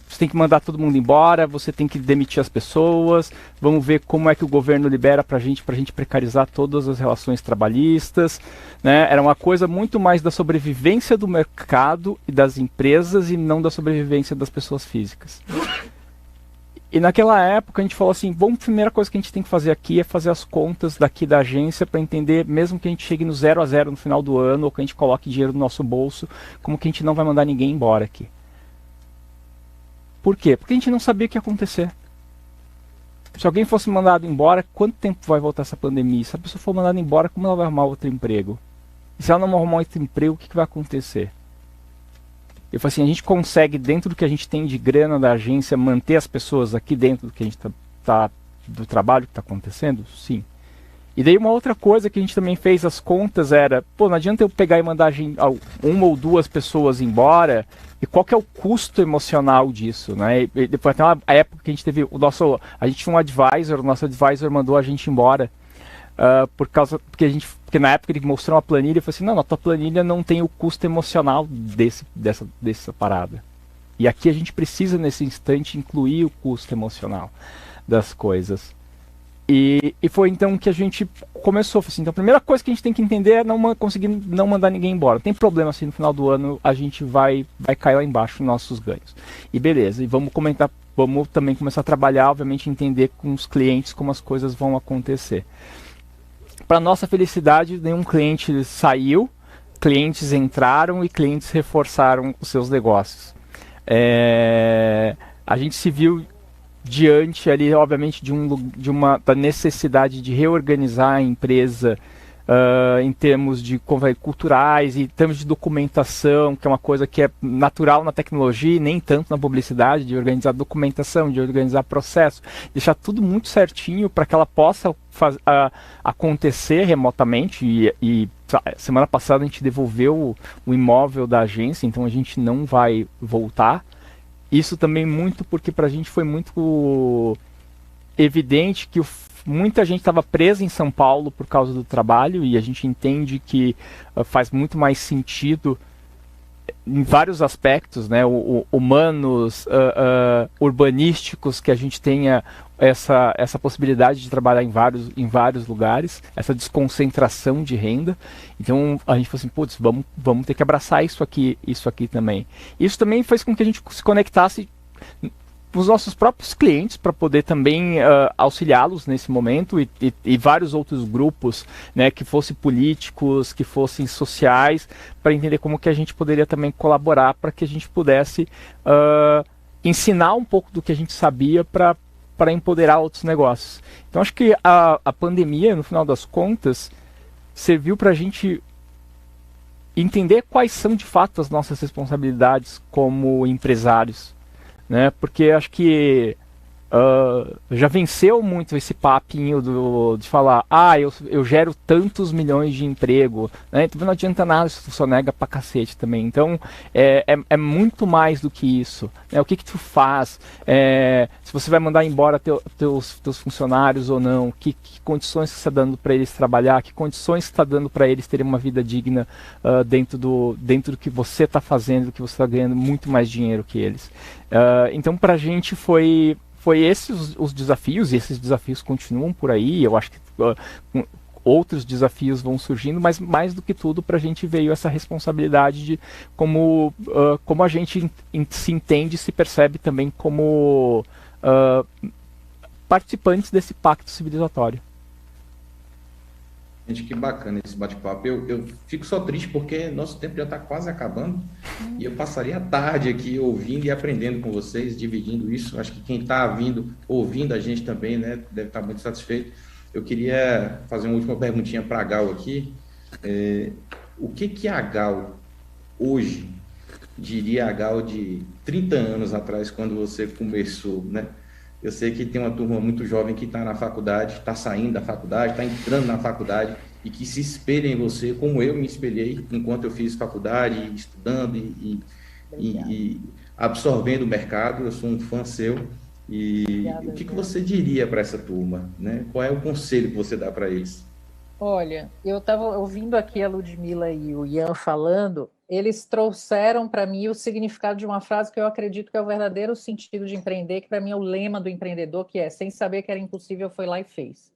você tem que mandar todo mundo embora, você tem que demitir as pessoas, vamos ver como é que o governo libera pra gente precarizar todas as relações trabalhistas, né? Era uma coisa muito mais da sobrevivência do mercado e das empresas e não da sobrevivência das pessoas físicas. E naquela época a gente falou assim, a primeira coisa que a gente tem que fazer aqui é fazer as contas daqui da agência para entender, mesmo que a gente chegue no 0 a 0 no final do ano, ou que a gente coloque dinheiro no nosso bolso, como que a gente não vai mandar ninguém embora aqui. Por quê? Porque a gente não sabia o que ia acontecer. Se alguém fosse mandado embora, quanto tempo vai voltar essa pandemia? Se a pessoa for mandada embora, como ela vai arrumar outro emprego? E se ela não arrumar outro emprego, o que vai acontecer? Eu falei assim, a gente consegue, dentro do que a gente tem de grana da agência, manter as pessoas aqui dentro do que a gente do trabalho que está acontecendo? Sim. E daí uma outra coisa que a gente também fez as contas era, não adianta eu pegar e mandar uma ou duas pessoas embora, e qual que é o custo emocional disso, né? E depois até uma época que a gente teve a gente tinha um advisor, o nosso advisor mandou a gente embora. Porque na época ele mostrou uma planilha e falou assim, não, a tua planilha não tem o custo emocional dessa parada. E aqui a gente precisa nesse instante incluir o custo emocional das coisas. E foi então que a gente começou, assim, então a primeira coisa que a gente tem que entender é conseguir não mandar ninguém embora. Tem problema assim, no final do ano a gente vai cair lá embaixo nos nossos ganhos. E beleza, e vamos também começar a trabalhar, obviamente entender com os clientes como as coisas vão acontecer. Para nossa felicidade, nenhum cliente saiu, clientes entraram e clientes reforçaram os seus negócios. A gente se viu diante ali, obviamente, da necessidade de reorganizar a empresa em termos de culturais e em termos de documentação, que é uma coisa que é natural na tecnologia e nem tanto na publicidade, de organizar documentação, de organizar processo, deixar tudo muito certinho para que ela possa acontecer remotamente. E semana passada a gente devolveu o imóvel da agência, então a gente não vai voltar. Isso também muito porque para a gente foi muito evidente que muita gente estava presa em São Paulo por causa do trabalho, e a gente entende que faz muito mais sentido em vários aspectos, né, humanos, urbanísticos, que a gente tenha essa possibilidade de trabalhar em vários lugares, essa desconcentração de renda. Então a gente falou assim, vamos ter que abraçar isso aqui também. Isso também fez com que a gente se conectasse com os nossos próprios clientes para poder também auxiliá-los nesse momento e vários outros grupos, né, que fossem políticos, que fossem sociais, para entender como que a gente poderia também colaborar para que a gente pudesse ensinar um pouco do que a gente sabia para empoderar outros negócios. Então acho que a pandemia, no final das contas, serviu para a gente entender quais são de fato as nossas responsabilidades como empresários, né? Porque acho que já venceu muito esse papinho de falar, eu gero tantos milhões de emprego, né? Então não adianta nada se tu só nega pra cacete também. Então é muito mais do que isso, né? O que tu faz, se você vai mandar embora teus funcionários ou não, que condições que você está dando para eles trabalhar, que condições que está dando para eles terem uma vida digna dentro do que você está fazendo, do que você está ganhando muito mais dinheiro que eles. Então pra gente foi esses os desafios, e esses desafios continuam por aí. Eu acho que outros desafios vão surgindo, mas mais do que tudo para a gente veio essa responsabilidade de como a gente se entende, se percebe também como participantes desse pacto civilizatório. Gente, que bacana esse bate-papo. Eu fico só triste porque nosso tempo já está quase acabando e eu passaria a tarde aqui ouvindo e aprendendo com vocês, dividindo isso. Acho que quem está ouvindo a gente também, né, deve estar muito satisfeito. Eu queria fazer uma última perguntinha para a Gal aqui. O que a Gal hoje diria a Gal de 30 anos atrás, quando você começou, né? Eu sei que tem uma turma muito jovem que está na faculdade, está saindo da faculdade, está entrando na faculdade e que se espelha em você, como eu me espelhei enquanto eu fiz faculdade, estudando e absorvendo o mercado. Eu sou um fã seu. E o que você diria para essa turma, né? Qual é o conselho que você dá para eles? Olha, eu estava ouvindo aqui a Ludmila e o Ian falando, eles trouxeram para mim o significado de uma frase que eu acredito que é o verdadeiro sentido de empreender, que para mim é o lema do empreendedor, que é: sem saber que era impossível, foi lá e fez.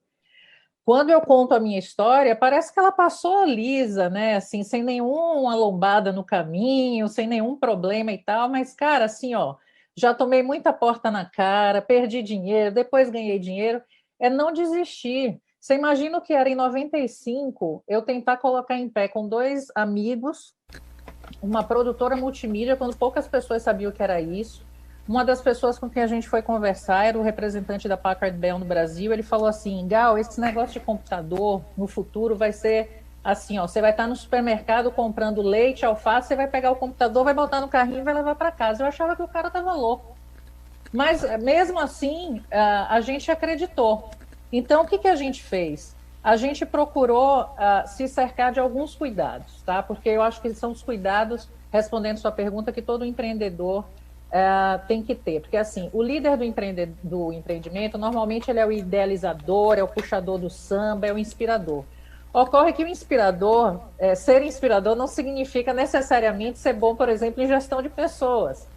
Quando eu conto a minha história, parece que ela passou lisa, né? Assim, sem nenhuma lombada no caminho, sem nenhum problema e tal, mas, cara, assim, ó, já tomei muita porta na cara, perdi dinheiro, depois ganhei dinheiro, é não desistir. Você imagina o que era em 95 eu tentar colocar em pé com 2 amigos uma produtora multimídia, quando poucas pessoas sabiam o que era isso. Uma das pessoas com quem a gente foi conversar era o representante da Packard Bell no Brasil. Ele falou assim: Gal, esse negócio de computador no futuro vai ser assim, ó, você vai estar no supermercado comprando leite, alface, você vai pegar o computador, vai botar no carrinho e vai levar para casa. Eu achava que o cara estava louco. Mas, mesmo assim, a gente acreditou. Então, o que a gente fez? A gente procurou se cercar de alguns cuidados, tá? Porque eu acho que são os cuidados, respondendo sua pergunta, que todo empreendedor tem que ter. Porque, assim, o líder do empreendimento, normalmente ele é o idealizador, é o puxador do samba, é o inspirador. Ocorre que o inspirador, ser inspirador não significa necessariamente ser bom, por exemplo, em gestão de pessoas.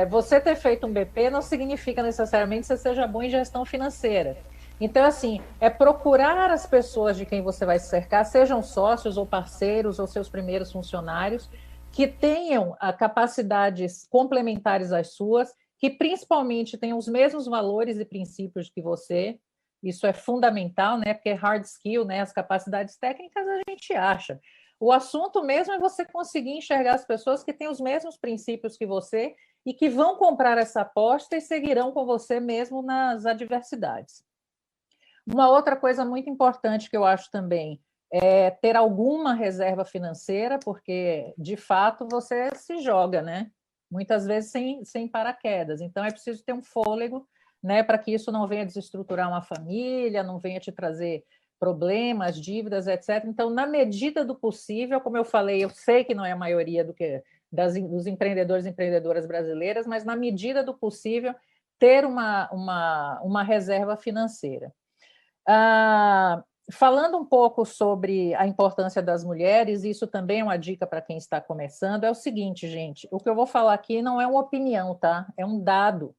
Você ter feito um BP não significa necessariamente que você seja bom em gestão financeira. Então, assim, é procurar as pessoas de quem você vai se cercar, sejam sócios ou parceiros ou seus primeiros funcionários, que tenham capacidades complementares às suas, que principalmente tenham os mesmos valores e princípios que você. Isso é fundamental, né? Porque hard skill, né? As capacidades técnicas a gente acha. O assunto mesmo é você conseguir enxergar as pessoas que têm os mesmos princípios que você e que vão comprar essa aposta e seguirão com você mesmo nas adversidades. Uma outra coisa muito importante que eu acho também é ter alguma reserva financeira, porque, de fato, você se joga, né? Muitas vezes sem paraquedas. Então, é preciso ter um fôlego, né, para que isso não venha desestruturar uma família, não venha te trazer problemas, dívidas, etc. Então, na medida do possível, como eu falei, eu sei que não é a maioria dos empreendedores e empreendedoras brasileiras, mas na medida do possível, ter uma reserva financeira. Falando um pouco sobre a importância das mulheres, isso também é uma dica para quem está começando, é o seguinte, gente, o que eu vou falar aqui não é uma opinião, tá? É um dado.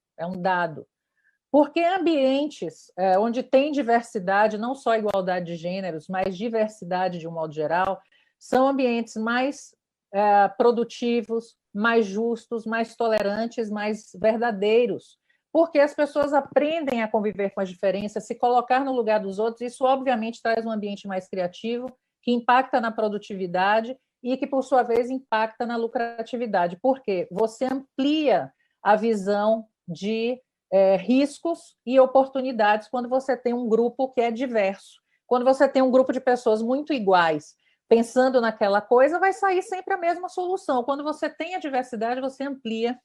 Porque ambientes onde tem diversidade, não só igualdade de gêneros, mas diversidade de um modo geral, são ambientes mais produtivos, mais justos, mais tolerantes, mais verdadeiros, porque as pessoas aprendem a conviver com as diferenças, se colocar no lugar dos outros. Isso, obviamente, traz um ambiente mais criativo, que impacta na produtividade e que, por sua vez, impacta na lucratividade, porque você amplia a visão de riscos e oportunidades quando você tem um grupo que é diverso. Quando você tem um grupo de pessoas muito iguais, pensando naquela coisa, vai sair sempre a mesma solução. Quando você tem a diversidade, você amplia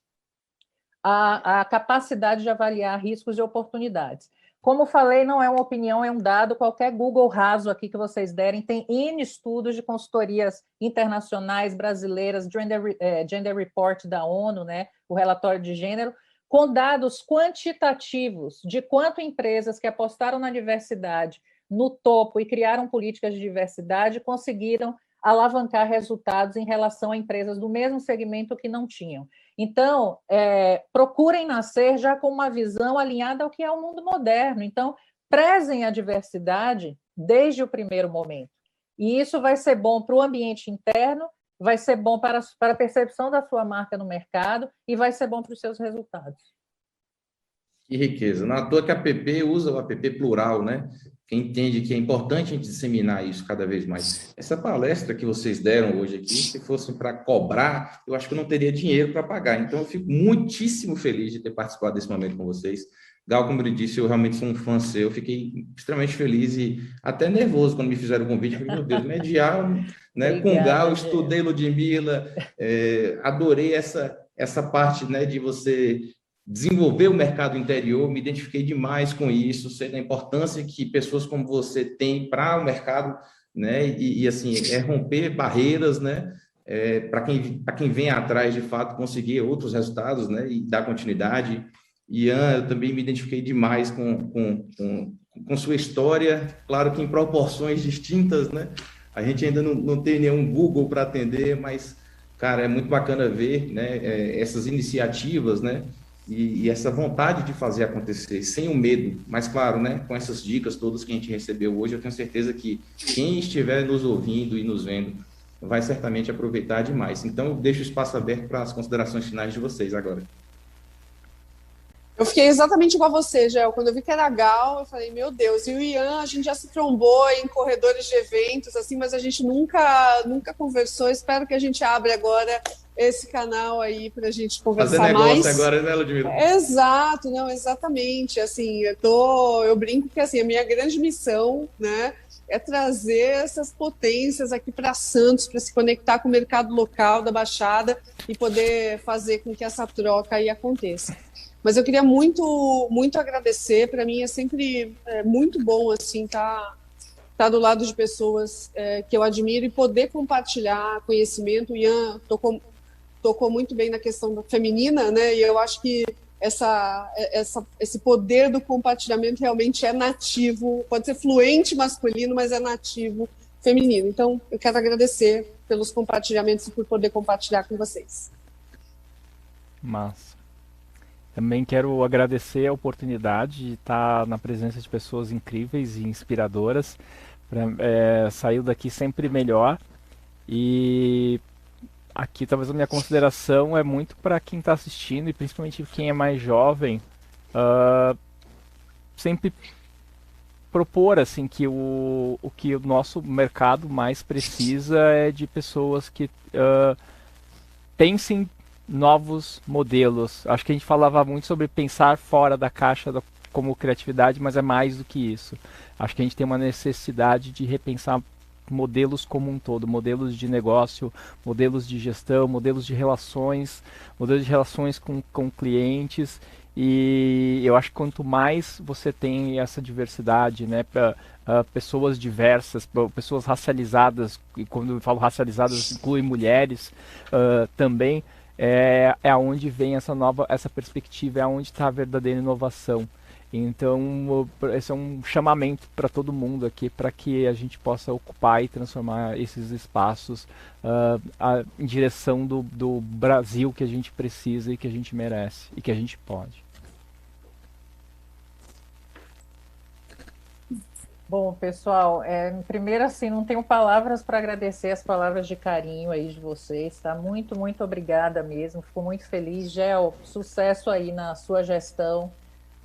a capacidade de avaliar riscos e oportunidades. Como falei, não é uma opinião, é um dado. Qualquer Google raso aqui que vocês derem, tem N estudos de consultorias internacionais, brasileiras, Gender Report da ONU, né, o relatório de gênero, com dados quantitativos de quanto empresas que apostaram na diversidade no topo e criaram políticas de diversidade conseguiram alavancar resultados em relação a empresas do mesmo segmento que não tinham. Então, procurem nascer já com uma visão alinhada ao que é o mundo moderno. Então, prezem a diversidade desde o primeiro momento. E isso vai ser bom para o ambiente interno, vai ser bom para a percepção da sua marca no mercado e vai ser bom para os seus resultados. Que riqueza. Não é à toa que a PP usa o app plural, né? Quem entende que é importante a gente disseminar isso cada vez mais. Essa palestra que vocês deram hoje aqui, se fosse para cobrar, eu acho que eu não teria dinheiro para pagar. Então, eu fico muitíssimo feliz de ter participado desse momento com vocês. Gal, como ele disse, eu realmente sou um fã seu. Eu fiquei extremamente feliz e até nervoso quando me fizeram o convite. Eu falei, meu Deus, mediar, né? Obrigada, com Gal, estudei Ludmila, adorei essa parte, né, de você desenvolver o mercado interior, me identifiquei demais com isso, sei da importância que pessoas como você têm para o mercado, né? E assim, romper barreiras, né? Para quem vem atrás, de fato, conseguir outros resultados, né? E dar continuidade. Ian, eu também me identifiquei demais com sua história, claro que em proporções distintas, né? A gente ainda não tem nenhum Google para atender, mas, cara, é muito bacana ver, né? Essas iniciativas, né? E essa vontade de fazer acontecer, sem o medo, mas claro, né, com essas dicas todas que a gente recebeu hoje, eu tenho certeza que quem estiver nos ouvindo e nos vendo vai certamente aproveitar demais. Então, eu deixo o espaço aberto para as considerações finais de vocês agora. Eu fiquei exatamente igual a você, Gel. Quando eu vi que era a Gal, eu falei, meu Deus. E o Ian, a gente já se trombou em corredores de eventos, assim, mas a gente nunca conversou. Espero que a gente abra agora esse canal aí para a gente conversar mais. Fazer negócio agora, né, Ludmila? Exato, não, exatamente. Assim, eu brinco que assim, a minha grande missão, né, é trazer essas potências aqui para Santos, para se conectar com o mercado local da Baixada e poder fazer com que essa troca aí aconteça. Mas eu queria muito, muito agradecer. Para mim é sempre muito bom assim tá do lado de pessoas que eu admiro e poder compartilhar conhecimento. O Ian tocou muito bem na questão feminina, né? E eu acho que esse poder do compartilhamento realmente é nativo. Pode ser fluente masculino, mas é nativo feminino. Então, eu quero agradecer pelos compartilhamentos e por poder compartilhar com vocês. Massa. Também quero agradecer a oportunidade de estar na presença de pessoas incríveis e inspiradoras. Saiu daqui sempre melhor. E aqui talvez a minha consideração é muito para quem está assistindo e principalmente quem é mais jovem. Sempre propor assim que o que o nosso mercado mais precisa é de pessoas que pensem novos modelos. Acho que a gente falava muito sobre pensar fora da caixa como criatividade, mas é mais do que isso. Acho que a gente tem uma necessidade de repensar modelos como um todo, modelos de negócio, modelos de gestão, modelos de relações com clientes. E eu acho que quanto mais você tem essa diversidade, né, pessoas diversas, pessoas racializadas, e quando eu falo racializadas inclui mulheres também, é aonde vem essa perspectiva, é aonde está a verdadeira inovação. Então, esse é um chamamento para todo mundo aqui, para que a gente possa ocupar e transformar esses espaços em direção do Brasil que a gente precisa e que a gente merece e que a gente pode. Bom, pessoal, primeiro assim, não tenho palavras para agradecer as palavras de carinho aí de vocês, tá? Muito, muito obrigada mesmo, fico muito feliz. Gel, sucesso aí na sua gestão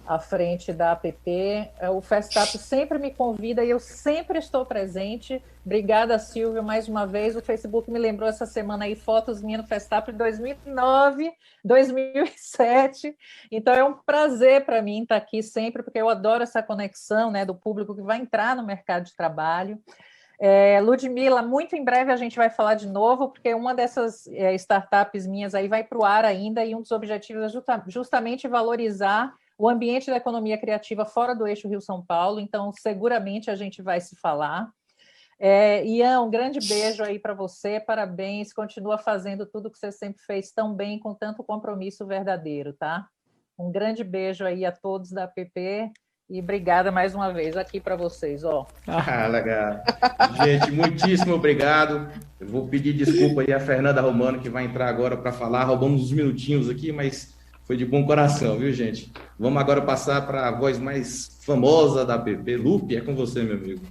à frente da APP. O Festap sempre me convida e eu sempre estou presente. Obrigada, Silvia, mais uma vez. O Facebook me lembrou essa semana aí fotos minhas no Festap de 2009, 2007. Então é um prazer para mim estar aqui sempre, porque eu adoro essa conexão, né, do público que vai entrar no mercado de trabalho. Ludmila, muito em breve a gente vai falar de novo, porque uma dessas startups minhas aí vai para o ar ainda, e um dos objetivos é justamente valorizar o ambiente da economia criativa fora do eixo Rio-São Paulo, então seguramente a gente vai se falar. Ian, um grande beijo aí para você, parabéns, continua fazendo tudo que você sempre fez tão bem, com tanto compromisso verdadeiro, tá? Um grande beijo aí a todos da APP e obrigada mais uma vez aqui para vocês, ó. Legal. Gente, muitíssimo obrigado. Eu vou pedir desculpa aí a Fernanda Romano, que vai entrar agora para falar, roubamos uns minutinhos aqui, mas foi de bom coração, viu, gente? Vamos agora passar para a voz mais famosa da APP. Lupe, é com você, meu amigo.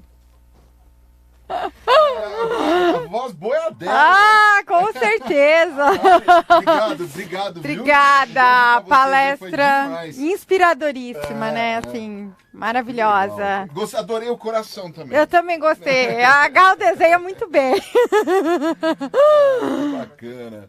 A voz boa é a dela. Ah, com certeza. Obrigado, viu? Obrigada, Você, palestra inspiradoríssima, né? Assim, maravilhosa. Adorei o coração também. Eu também gostei. A Gal desenha muito bem. Bacana.